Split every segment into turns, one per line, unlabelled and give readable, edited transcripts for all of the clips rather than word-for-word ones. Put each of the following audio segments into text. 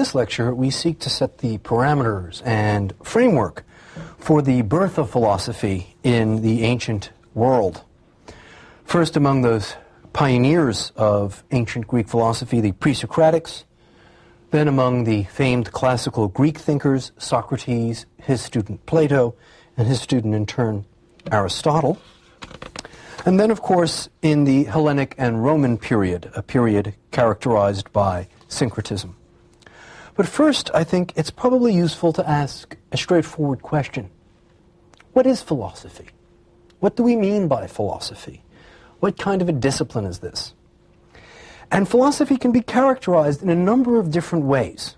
this lecture, we seek to set the parameters and framework for the birth of philosophy in the ancient world. First among those pioneers of ancient Greek philosophy, the pre-Socratics, then among the famed classical Greek thinkers, Socrates, his student Plato, and his student in turn, Aristotle. And then, of course, in the Hellenic and Roman period, a period characterized by syncretism. But first, I think it's probably useful to ask a straightforward question. What is philosophy? What do we mean by philosophy? What kind of a discipline is this? And philosophy can be characterized in a number of different ways.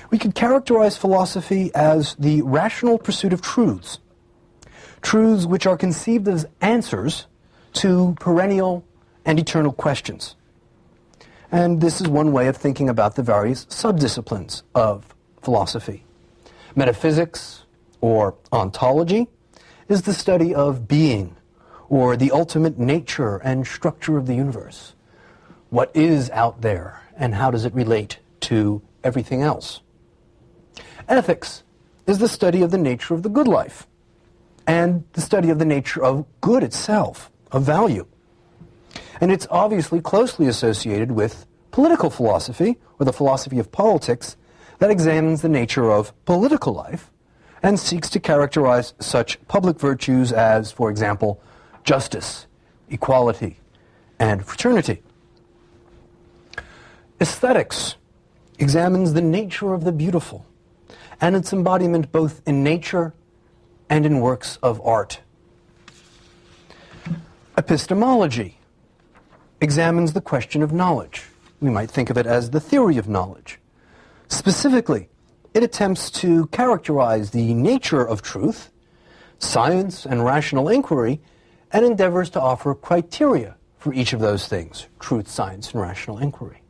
We could characterize philosophy as the rational pursuit of truths, truths which are conceived as answers to perennial and eternal questions. And this is one way of thinking about the various subdisciplines of philosophy. Metaphysics, or ontology, is the study of being, or the ultimate nature and structure of the universe. What is out there, and how does it relate to everything else? Ethics is the study of the nature of the good life, and the study of the nature of good itself, of value. And it's obviously closely associated with political philosophy, or the philosophy of politics, that examines the nature of political life and seeks to characterize such public virtues as, for example, justice, equality, and fraternity. Aesthetics examines the nature of the beautiful and its embodiment both in nature and in works of art. Epistemology examines the question of knowledge. We might think of it as the theory of knowledge. Specifically, it attempts to characterize the nature of truth, science and rational inquiry, and endeavors to offer criteria for each of those things, truth, science, and rational inquiry.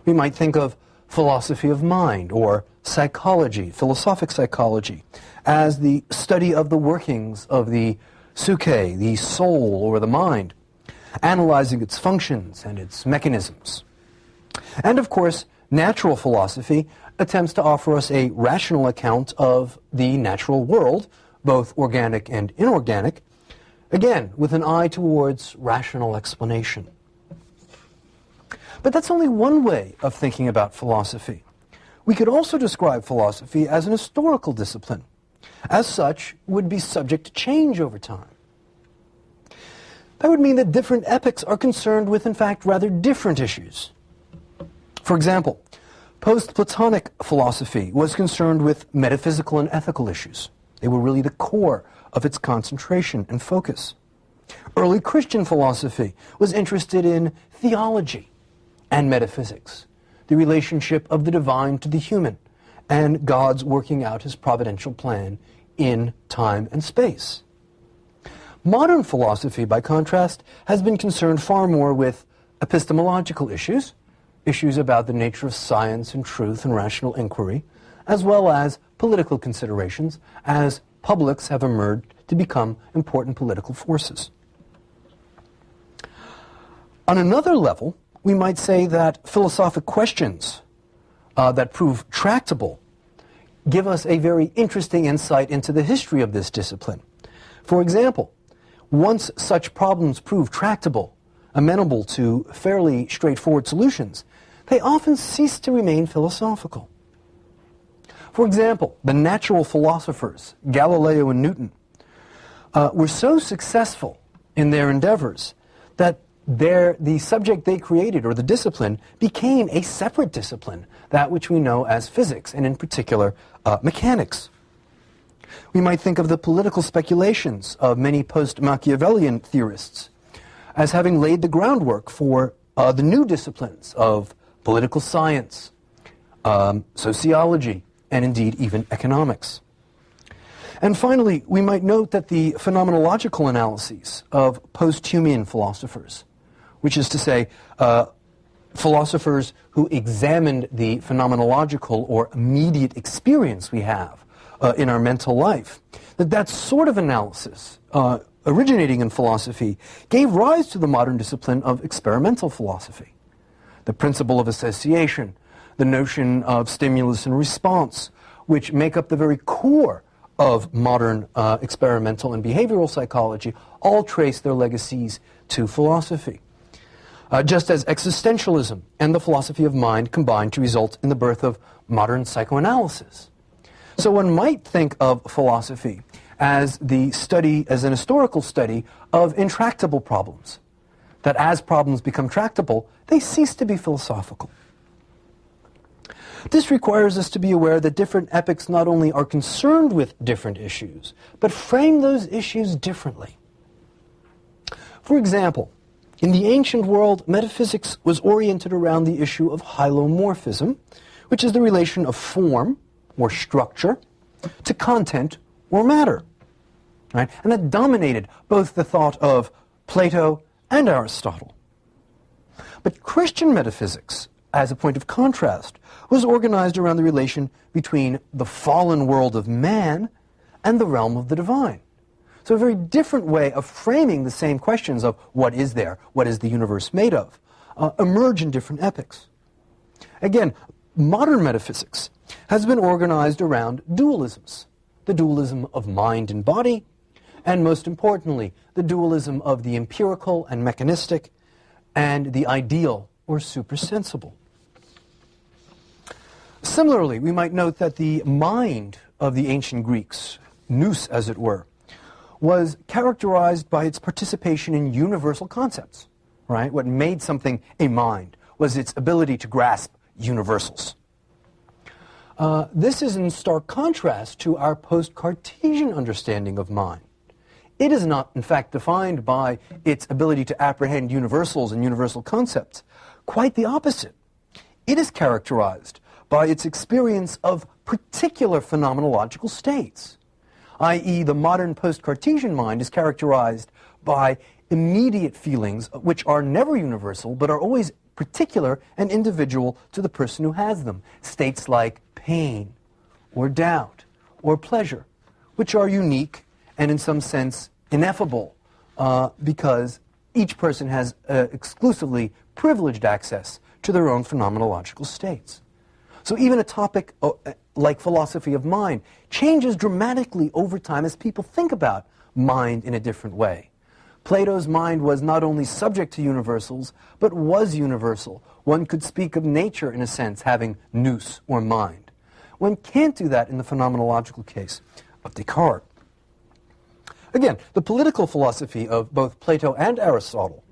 We might think of philosophy of mind, or psychology, philosophic psychology, as the study of the workings of the psyche, the soul, or the mind, analyzing its functions and its mechanisms. And of course, natural philosophy attempts to offer us a rational account of the natural world, both organic and inorganic, again, with an eye towards rational explanation. But that's only one way of thinking about philosophy. We could also describe philosophy as an historical discipline. As such, would be subject to change over time. That would mean that different epochs are concerned with, in fact, rather different issues. For example, post-Platonic philosophy was concerned with metaphysical and ethical issues. They were really the core of its concentration and focus. Early Christian philosophy was interested in theology and metaphysics, the relationship of the divine to the human, and God's working out his providential plan in time and space. Modern philosophy, by contrast, has been concerned far more with epistemological issues, issues about the nature of science and truth and rational inquiry, as well as political considerations, as publics have emerged to become important political forces. On another level, we might say that philosophic questions that prove tractable give us a very interesting insight into the history of this discipline. For example, once such problems prove tractable, amenable to fairly straightforward solutions, they often cease to remain philosophical. For example, the natural philosophers, Galileo and Newton, were so successful in their endeavors that the subject they created, or the discipline, became a separate discipline, that which we know as physics, and in particular, mechanics. We might think of the political speculations of many post-Machiavellian theorists as having laid the groundwork for the new disciplines of political science, sociology, and indeed even economics. And finally, we might note that the phenomenological analyses of post-Humean philosophers, which is to say, philosophers who examined the phenomenological or immediate experience we have in our mental life, that sort of analysis, originating in philosophy, gave rise to the modern discipline of experimental philosophy. The principle of association, the notion of stimulus and response, which make up the very core of modern experimental and behavioral psychology, all trace their legacies to philosophy. Just as existentialism and the philosophy of mind combine to result in the birth of modern psychoanalysis. So one might think of philosophy as as an historical study of intractable problems, that as problems become tractable, they cease to be philosophical. This requires us to be aware that different epochs not only are concerned with different issues, but frame those issues differently. For example, in the ancient world, metaphysics was oriented around the issue of hylomorphism, which is the relation of form, or structure, to content, or matter. Right? And that dominated both the thought of Plato and Aristotle. But Christian metaphysics, as a point of contrast, was organized around the relation between the fallen world of man and the realm of the divine. So a very different way of framing the same questions of what is there, what is the universe made of, emerge in different epochs. Again, modern metaphysics has been organized around dualisms, the dualism of mind and body, and most importantly, the dualism of the empirical and mechanistic, and the ideal or supersensible. Similarly, we might note that the mind of the ancient Greeks, nous as it were, was characterized by its participation in universal concepts, right? What made something a mind was its ability to grasp universals. This is in stark contrast to our post-Cartesian understanding of mind. It is not, in fact, defined by its ability to apprehend universals and universal concepts. Quite the opposite. It is characterized by its experience of particular phenomenological states, i.e., the modern post-Cartesian mind is characterized by immediate feelings which are never universal but are always particular and individual to the person who has them. States like pain, or doubt, or pleasure, which are unique and in some sense ineffable because each person has exclusively privileged access to their own phenomenological states. So even a topic like philosophy of mind changes dramatically over time as people think about mind in a different way. Plato's mind was not only subject to universals, but was universal. One could speak of nature, in a sense, having nous, or mind. One can't do that in the phenomenological case of Descartes. Again, the political philosophy of both Plato and Aristotle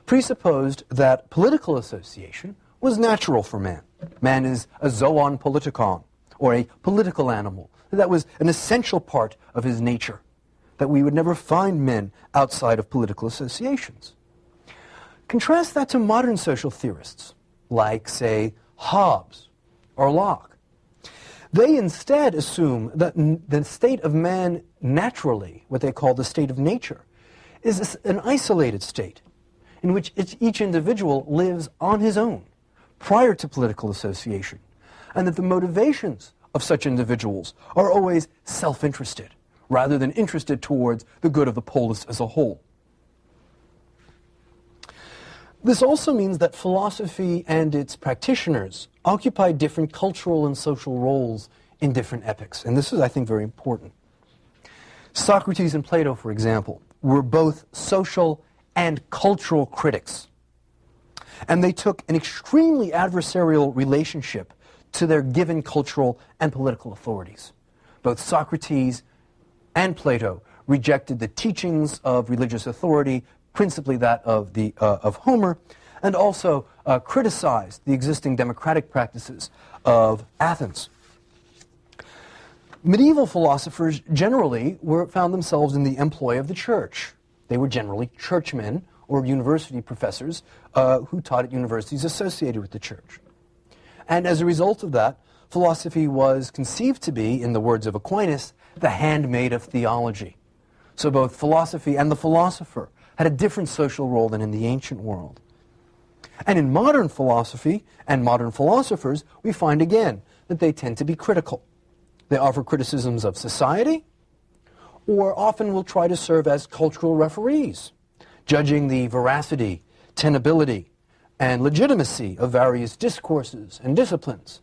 presupposed that political association was natural for man. Man is a zoon politikon, or a political animal. That was an essential part of his nature, that we would never find men outside of political associations. Contrast that to modern social theorists, like, say, Hobbes or Locke. They instead assume that the state of man naturally, what they call the state of nature, is an isolated state in which each individual lives on his own, prior to political association, and that the motivations of such individuals are always self-interested, rather than interested towards the good of the polis as a whole. This also means that philosophy and its practitioners occupy different cultural and social roles in different epochs, and this is, I think, very important. Socrates and Plato, for example, were both social and cultural critics. And they took an extremely adversarial relationship to their given cultural and political authorities. Both Socrates and Plato rejected the teachings of religious authority, principally that of Homer, and also criticized the existing democratic practices of Athens. Medieval philosophers generally found themselves in the employ of the church. They were generally churchmen or university professors who taught at universities associated with the church. And as a result of that, philosophy was conceived to be, in the words of Aquinas, the handmaid of theology. So both philosophy and the philosopher had a different social role than in the ancient world. And in modern philosophy and modern philosophers, we find again that they tend to be critical. They offer criticisms of society, or often will try to serve as cultural referees, judging the veracity, tenability, and legitimacy of various discourses and disciplines,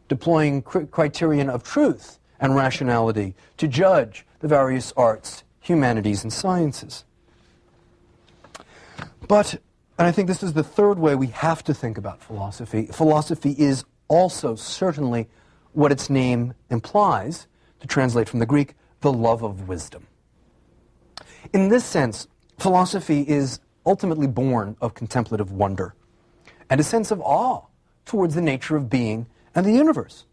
deploying criterion of truth and rationality to judge the various arts, humanities, and sciences. But, and I think this is the third way we have to think about philosophy, philosophy is also certainly what its name implies, to translate from the Greek, the love of wisdom. In this sense, philosophy is ultimately born of contemplative wonder and a sense of awe towards the nature of being and the universe.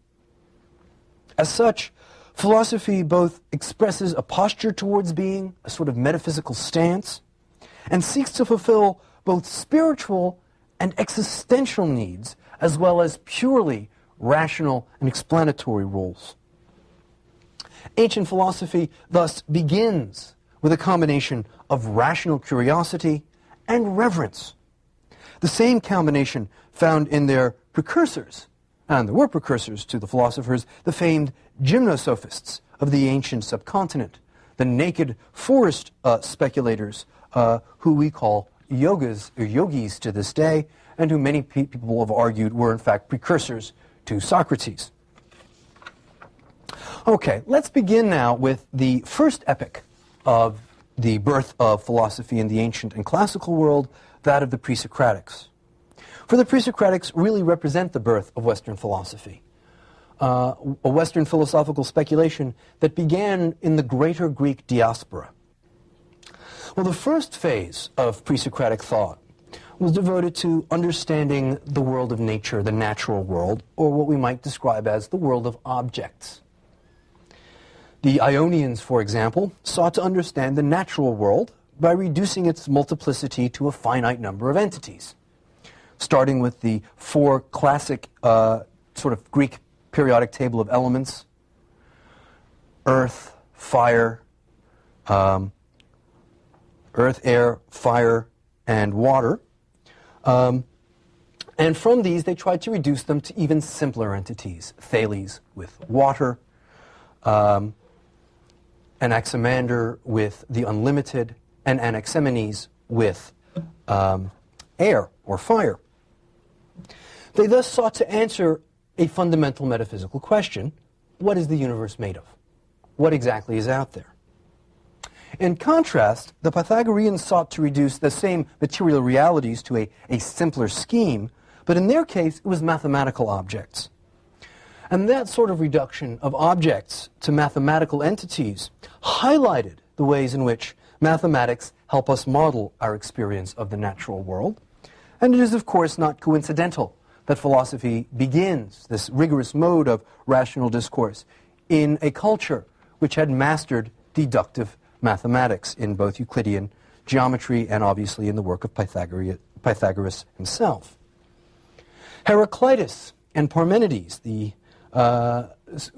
As such, philosophy both expresses a posture towards being, a sort of metaphysical stance, and seeks to fulfill both spiritual and existential needs, as well as purely rational and explanatory roles. Ancient philosophy thus begins with a combination of rational curiosity and reverence. The same combination found in their precursors, and there were precursors to the philosophers, the famed gymnosophists of the ancient subcontinent, the naked forest speculators who we call yogas or yogis to this day, and who many people have argued were in fact precursors to Socrates. Okay, let's begin now with the first epoch of the birth of philosophy in the ancient and classical world, that of the pre-Socratics. For the pre-Socratics really represent the birth of Western philosophy, a Western philosophical speculation that began in the greater Greek diaspora. Well, the first phase of pre-Socratic thought was devoted to understanding the world of nature, the natural world, or what we might describe as the world of objects. The Ionians, for example, sought to understand the natural world by reducing its multiplicity to a finite number of entities, starting with the four classic sort of Greek periodic table of elements: earth, fire, earth, air, fire, and water. And from these, they tried to reduce them to even simpler entities: Thales with water, Anaximander with the unlimited, and Anaximenes with air or fire. They thus sought to answer a fundamental metaphysical question: what is the universe made of? What exactly is out there? In contrast, the Pythagoreans sought to reduce the same material realities to a simpler scheme, but in their case it was mathematical objects. And that sort of reduction of objects to mathematical entities highlighted the ways in which mathematics help us model our experience of the natural world. And it is, of course, not coincidental that philosophy begins this rigorous mode of rational discourse in a culture which had mastered deductive mathematics in both Euclidean geometry and obviously in the work of Pythagoras himself. Heraclitus and Parmenides, the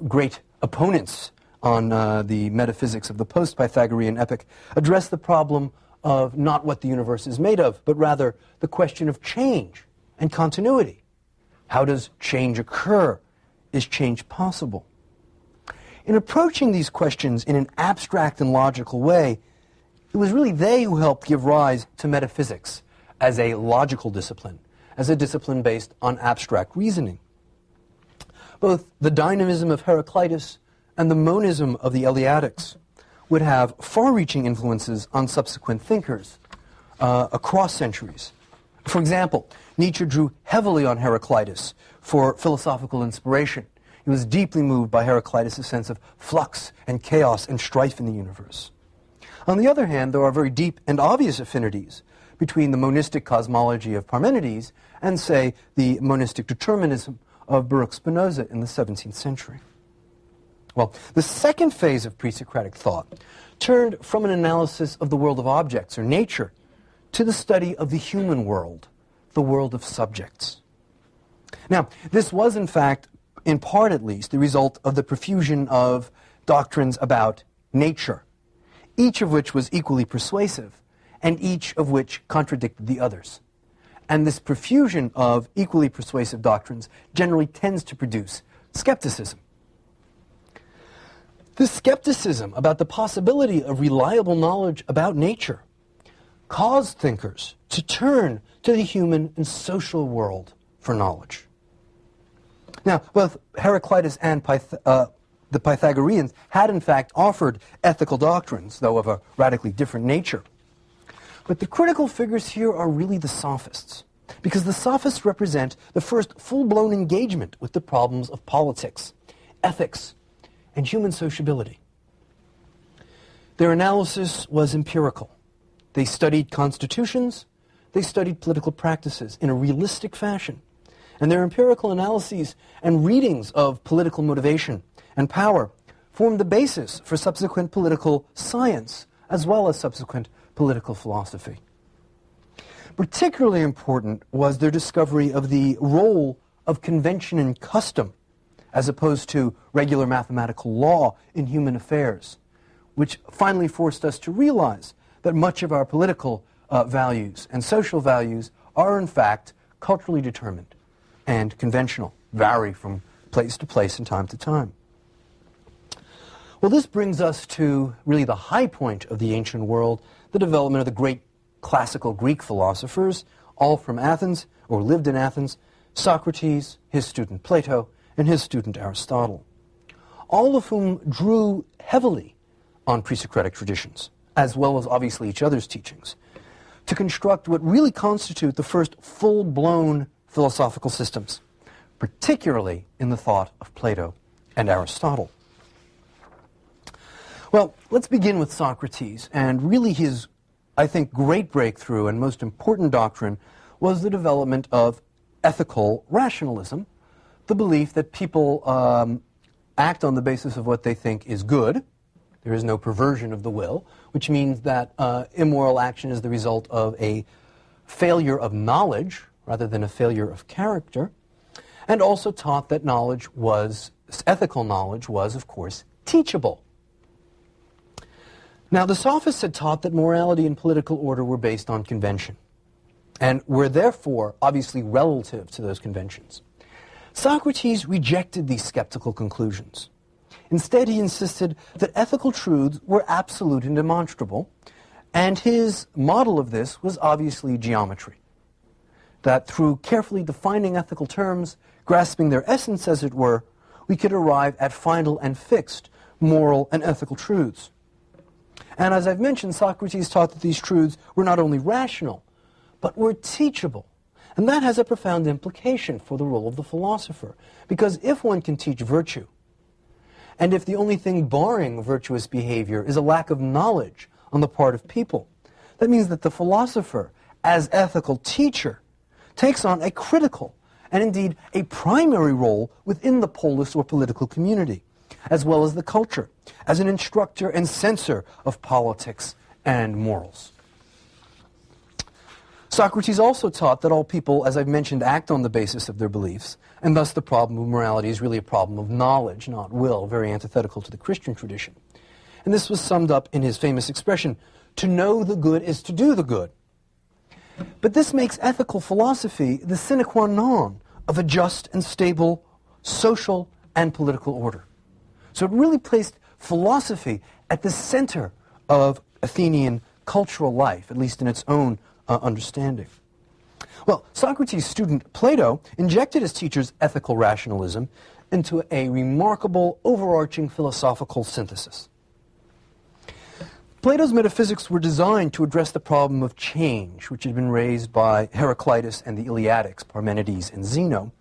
great opponents on the metaphysics of the post-Pythagorean epoch, address the problem of not what the universe is made of, but rather the question of change and continuity. How does change occur? Is change possible? In approaching these questions in an abstract and logical way, it was really they who helped give rise to metaphysics as a logical discipline, as a discipline based on abstract reasoning. Both the dynamism of Heraclitus and the monism of the Eleatics would have far-reaching influences on subsequent thinkers across centuries. For example, Nietzsche drew heavily on Heraclitus for philosophical inspiration. He was deeply moved by Heraclitus' sense of flux and chaos and strife in the universe. On the other hand, there are very deep and obvious affinities between the monistic cosmology of Parmenides and, say, the monistic determinism of Baruch Spinoza in the 17th century. Well, the second phase of pre-Socratic thought turned from an analysis of the world of objects or nature to the study of the human world, the world of subjects. Now, this was in fact, in part at least, the result of the profusion of doctrines about nature, each of which was equally persuasive, and each of which contradicted the others. And this profusion of equally persuasive doctrines generally tends to produce skepticism. This skepticism about the possibility of reliable knowledge about nature caused thinkers to turn to the human and social world for knowledge. Now, both Heraclitus and the Pythagoreans had in fact offered ethical doctrines, though of a radically different nature. But the critical figures here are really the sophists, because the sophists represent the first full-blown engagement with the problems of politics, ethics, and human sociability. Their analysis was empirical. They studied constitutions, they studied political practices in a realistic fashion, and their empirical analyses and readings of political motivation and power formed the basis for subsequent political science as well as subsequent political philosophy. Particularly important was their discovery of the role of convention and custom as opposed to regular mathematical law in human affairs, which finally forced us to realize that much of our political values and social values are in fact culturally determined and conventional, vary from place to place and time to time. Well, this brings us to really the high point of the ancient world, the development of the great classical Greek philosophers, all from Athens, or lived in Athens, Socrates, his student Plato, and his student Aristotle, all of whom drew heavily on pre-Socratic traditions, as well as obviously each other's teachings, to construct what really constitute the first full-blown philosophical systems, particularly in the thought of Plato and Aristotle. Well, let's begin with Socrates, and really his, I think, great breakthrough and most important doctrine was the development of ethical rationalism, the belief that people act on the basis of what they think is good. There is no perversion of the will, which means that immoral action is the result of a failure of knowledge rather than a failure of character, and also taught that ethical knowledge was, of course, teachable. Now, the sophists had taught that morality and political order were based on convention, and were therefore obviously relative to those conventions. Socrates rejected these skeptical conclusions. Instead, he insisted that ethical truths were absolute and demonstrable, and his model of this was obviously geometry. That through carefully defining ethical terms, grasping their essence as it were, we could arrive at final and fixed moral and ethical truths. And as I've mentioned, Socrates taught that these truths were not only rational, but were teachable. And that has a profound implication for the role of the philosopher, because if one can teach virtue, and if the only thing barring virtuous behavior is a lack of knowledge on the part of people, that means that the philosopher, as ethical teacher, takes on a critical and indeed a primary role within the polis or political community, as well as the culture, as an instructor and censor of politics and morals. Socrates also taught that all people, as I've mentioned, act on the basis of their beliefs, and thus the problem of morality is really a problem of knowledge, not will, very antithetical to the Christian tradition. And this was summed up in his famous expression, "To know the good is to do the good." But this makes ethical philosophy the sine qua non of a just and stable social and political order. So it really placed philosophy at the center of Athenian cultural life, at least in its own understanding. Well, Socrates' student Plato injected his teacher's ethical rationalism into a remarkable overarching philosophical synthesis. Plato's metaphysics were designed to address the problem of change, which had been raised by Heraclitus and the Eleatics, Parmenides and Zeno.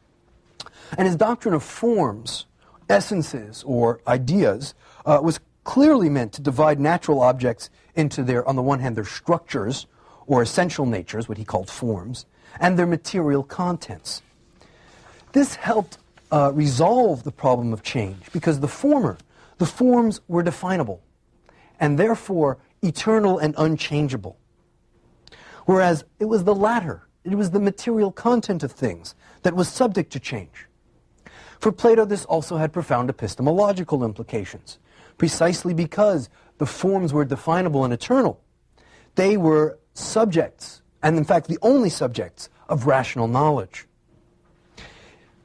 And his doctrine of forms, essences, or ideas, was clearly meant to divide natural objects into their, on the one hand, their structures, or essential natures, what he called forms, and their material contents. This helped resolve the problem of change, because the forms were definable, and therefore eternal and unchangeable. Whereas it was the latter, it was the material content of things that was subject to change. For Plato, this also had profound epistemological implications. Precisely because the forms were definable and eternal, they were subjects, and in fact the only subjects, of rational knowledge.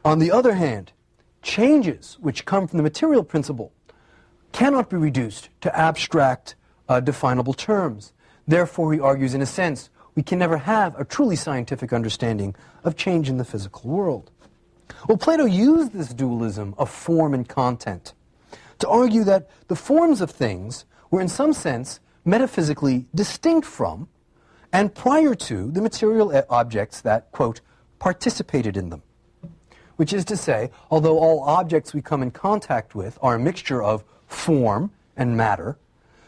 On the other hand, changes which come from the material principle cannot be reduced to abstract, definable terms. Therefore, he argues, in a sense, we can never have a truly scientific understanding of change in the physical world. Well, Plato used this dualism of form and content to argue that the forms of things were in some sense metaphysically distinct from and prior to the material objects that, quote, participated in them. Which is to say, although all objects we come in contact with are a mixture of form and matter,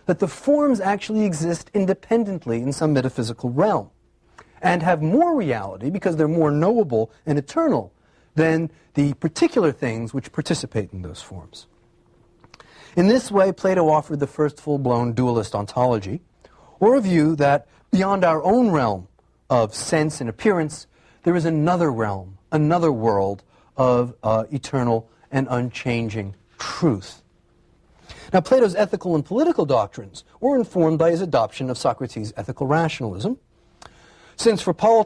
that the forms actually exist independently in some metaphysical realm and have more reality because they're more knowable and eternal than the particular things which participate in those forms. In this way, Plato offered the first full-blown dualist ontology, or a view that beyond our own realm of sense and appearance, there is another realm, another world of eternal and unchanging truth. Now, Plato's ethical and political doctrines were informed by his adoption of Socrates' ethical rationalism. Since for Plato,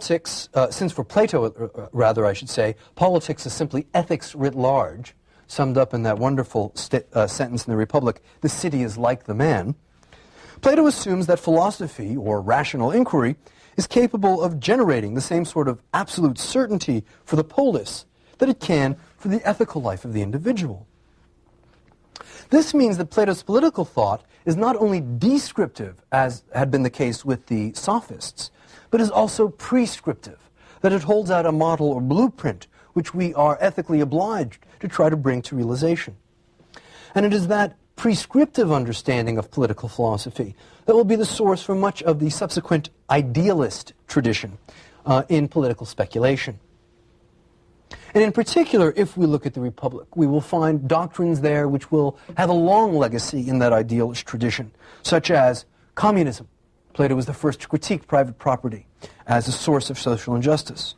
politics is simply ethics writ large, summed up in that wonderful sentence in the Republic, "The city is like the man," Plato assumes that philosophy, or rational inquiry, is capable of generating the same sort of absolute certainty for the polis that it can for the ethical life of the individual. This means that Plato's political thought is not only descriptive, as had been the case with the sophists, but is also prescriptive, that it holds out a model or blueprint which we are ethically obliged to try to bring to realization. And it is that prescriptive understanding of political philosophy that will be the source for much of the subsequent idealist tradition in political speculation. And in particular, if we look at the Republic, we will find doctrines there which will have a long legacy in that idealist tradition, such as communism. Plato was the first to critique private property as a source of social injustice.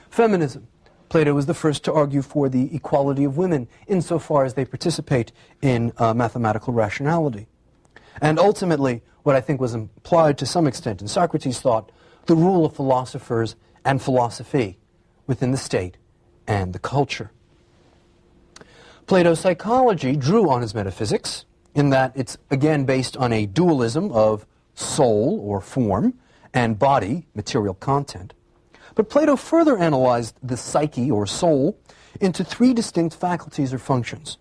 Feminism. Plato was the first to argue for the equality of women insofar as they participate in mathematical rationality. And ultimately, what I think was implied to some extent in Socrates' thought, the rule of philosophers and philosophy within the state and the culture. Plato's psychology drew on his metaphysics in that it's again based on a dualism of soul or form and body, material content. But Plato further analyzed the psyche or soul into three distinct faculties or functions.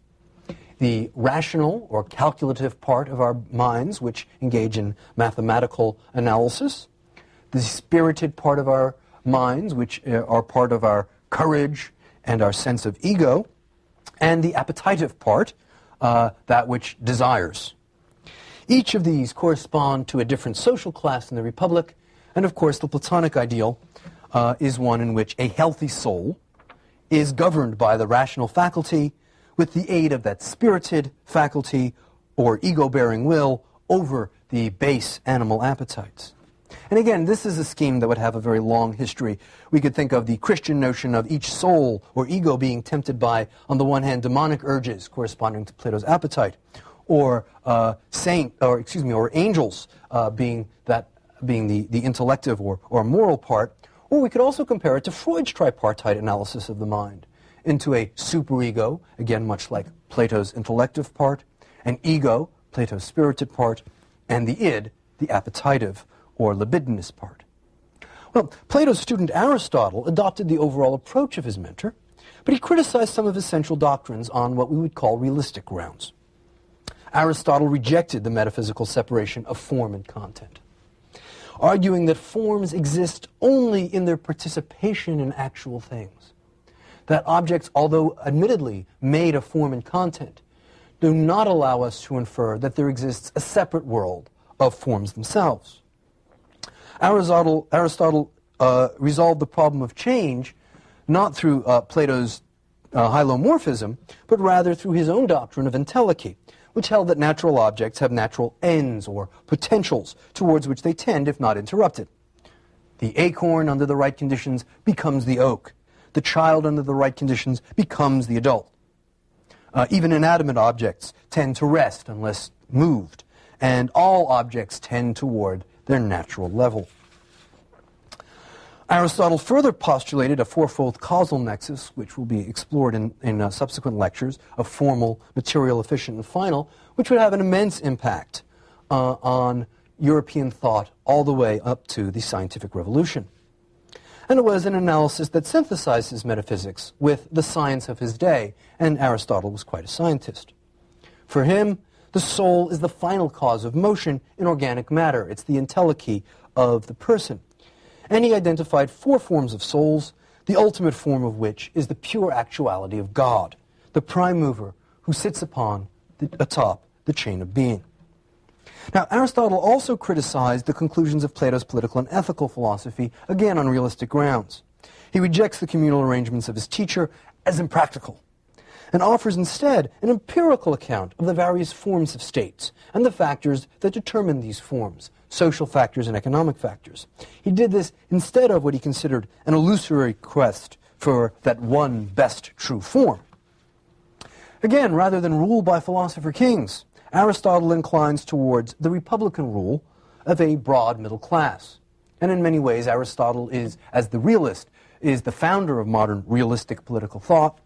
The rational or calculative part of our minds, which engage in mathematical analysis. The spirited part of our minds, which are part of our courage and our sense of ego. And the appetitive part, that which desires. Each of these correspond to a different social class in the Republic, and of course the Platonic ideal is one in which a healthy soul is governed by the rational faculty with the aid of that spirited faculty or ego-bearing will over the base animal appetites. And again, this is a scheme that would have a very long history. We could think of the Christian notion of each soul or ego being tempted by, on the one hand, demonic urges corresponding to Plato's appetite, or angels being the intellective or moral part. Or we could also compare it to Freud's tripartite analysis of the mind into a superego, again much like Plato's intellective part, an ego, Plato's spirited part, and the id, the appetitive or libidinous part. Well, Plato's student Aristotle adopted the overall approach of his mentor, but he criticized some of his central doctrines on what we would call realistic grounds. Aristotle rejected the metaphysical separation of form and content, arguing that forms exist only in their participation in actual things, that objects, although admittedly made of form and content, do not allow us to infer that there exists a separate world of forms themselves. Aristotle resolved the problem of change not through Plato's hylomorphism, but rather through his own doctrine of entelechy, which held that natural objects have natural ends or potentials towards which they tend if not interrupted. The acorn, under the right conditions, becomes the oak. The child, under the right conditions, becomes the adult. Even inanimate objects tend to rest unless moved, and all objects tend toward their natural level. Aristotle further postulated a fourfold causal nexus, which will be explored in subsequent lectures, of formal, material, efficient, and final, which would have an immense impact on European thought all the way up to the scientific revolution. And it was an analysis that synthesized his metaphysics with the science of his day, and Aristotle was quite a scientist. For him, the soul is the final cause of motion in organic matter. It's the entelechy of the person. And he identified 4 forms of souls, the ultimate form of which is the pure actuality of God, the prime mover who sits atop the chain of being. Now, Aristotle also criticized the conclusions of Plato's political and ethical philosophy, again on realistic grounds. He rejects the communal arrangements of his teacher as impractical, and offers instead an empirical account of the various forms of states and the factors that determine these forms, social factors and economic factors. He did this instead of what he considered an illusory quest for that one best true form. Again, rather than rule by philosopher kings, Aristotle inclines towards the republican rule of a broad middle class. And in many ways, Aristotle is, as the realist, is the founder of modern realistic political thought,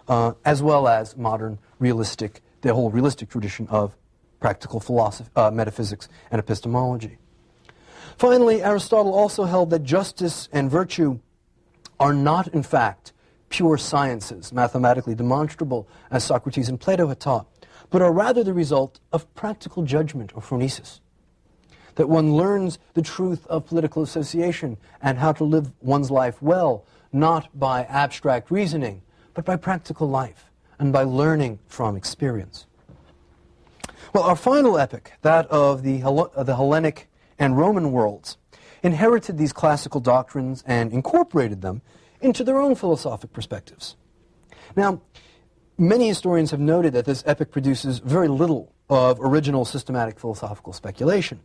as well as modern realistic, the whole realistic tradition of practical philosophy, metaphysics and epistemology. Finally, Aristotle also held that justice and virtue are not, in fact, pure sciences, mathematically demonstrable, as Socrates and Plato had taught, but are rather the result of practical judgment or phronesis. That one learns the truth of political association and how to live one's life well, not by abstract reasoning, but by practical life and by learning from experience. Well, our final epic, that of the Hellenic and Roman worlds, inherited these classical doctrines and incorporated them into their own philosophic perspectives. Now, many historians have noted that this epic produces very little of original systematic philosophical speculation.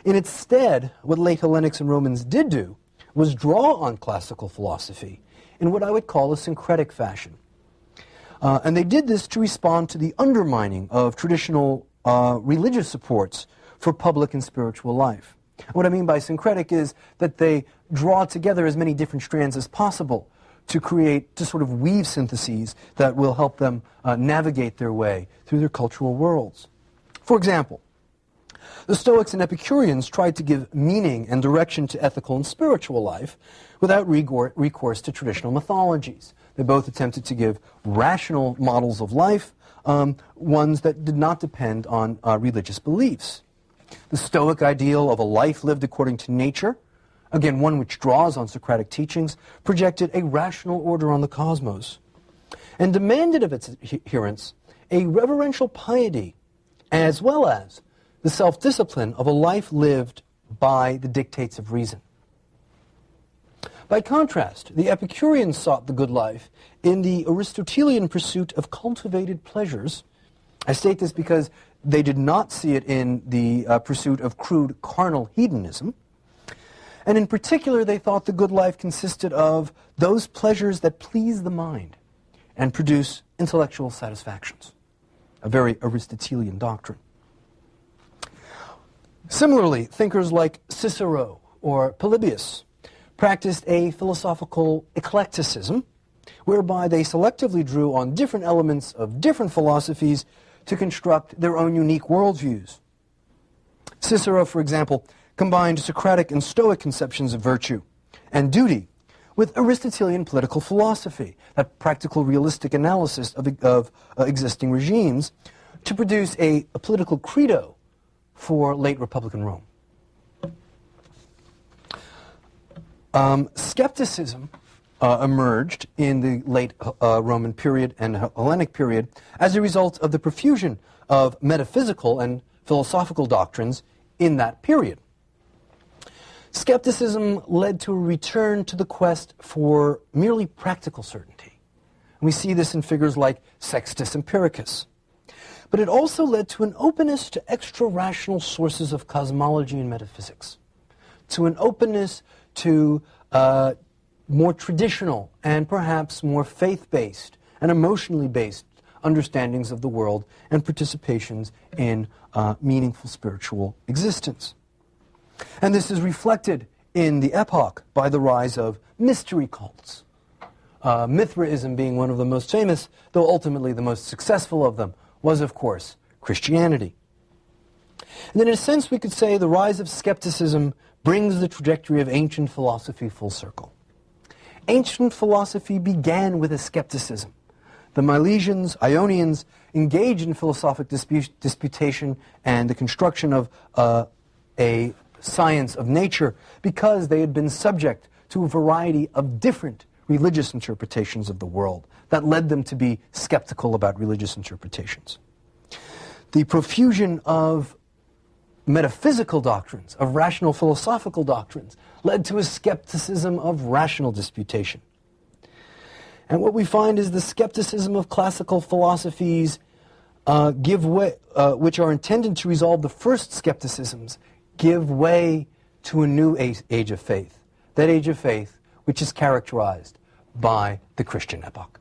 In its stead, what late Hellenics and Romans did do was draw on classical philosophy in what I would call a syncretic fashion. And they did this to respond to the undermining of traditional religious supports for public and spiritual life. What I mean by syncretic is that they draw together as many different strands as possible to sort of weave syntheses that will help them navigate their way through their cultural worlds. For example, the Stoics and Epicureans tried to give meaning and direction to ethical and spiritual life without recourse to traditional mythologies. They both attempted to give rational models of life, ones that did not depend on religious beliefs. The Stoic ideal of a life lived according to nature, again, one which draws on Socratic teachings, projected a rational order on the cosmos, and demanded of its adherents a reverential piety, as well as the self-discipline of a life lived by the dictates of reason. By contrast, the Epicureans sought the good life in the Aristotelian pursuit of cultivated pleasures. I state this because they did not see it in the pursuit of crude carnal hedonism. And in particular, they thought the good life consisted of those pleasures that please the mind and produce intellectual satisfactions. A very Aristotelian doctrine. Similarly, thinkers like Cicero or Polybius practiced a philosophical eclecticism, whereby they selectively drew on different elements of different philosophies to construct their own unique worldviews. Cicero, for example, combined Socratic and Stoic conceptions of virtue and duty with Aristotelian political philosophy, that practical realistic analysis of existing regimes, to produce a political credo for late Republican Rome. Skepticism emerged in the late Roman period and Hellenic period as a result of the profusion of metaphysical and philosophical doctrines in that period. Skepticism led to a return to the quest for merely practical certainty. And we see this in figures like Sextus Empiricus. But it also led to an openness to extra-rational sources of cosmology and metaphysics, to an openness to more traditional and perhaps more faith-based and emotionally based understandings of the world and participations in meaningful spiritual existence. And this is reflected in the epoch by the rise of mystery cults, Mithraism being one of the most famous, though ultimately the most successful of them, was, of course, Christianity. And then in a sense we could say the rise of skepticism brings the trajectory of ancient philosophy full circle. Ancient philosophy began with a skepticism. The Milesians, Ionians, engaged in philosophic disputation and the construction of a science of nature because they had been subject to a variety of different religious interpretations of the world that led them to be skeptical about religious interpretations. The profusion of metaphysical doctrines, of rational philosophical doctrines, led to a skepticism of rational disputation. And what we find is the skepticism of classical philosophies give way, which are intended to resolve the first skepticisms, give way to a new age of faith. That age of faith which is characterized by the Christian epoch.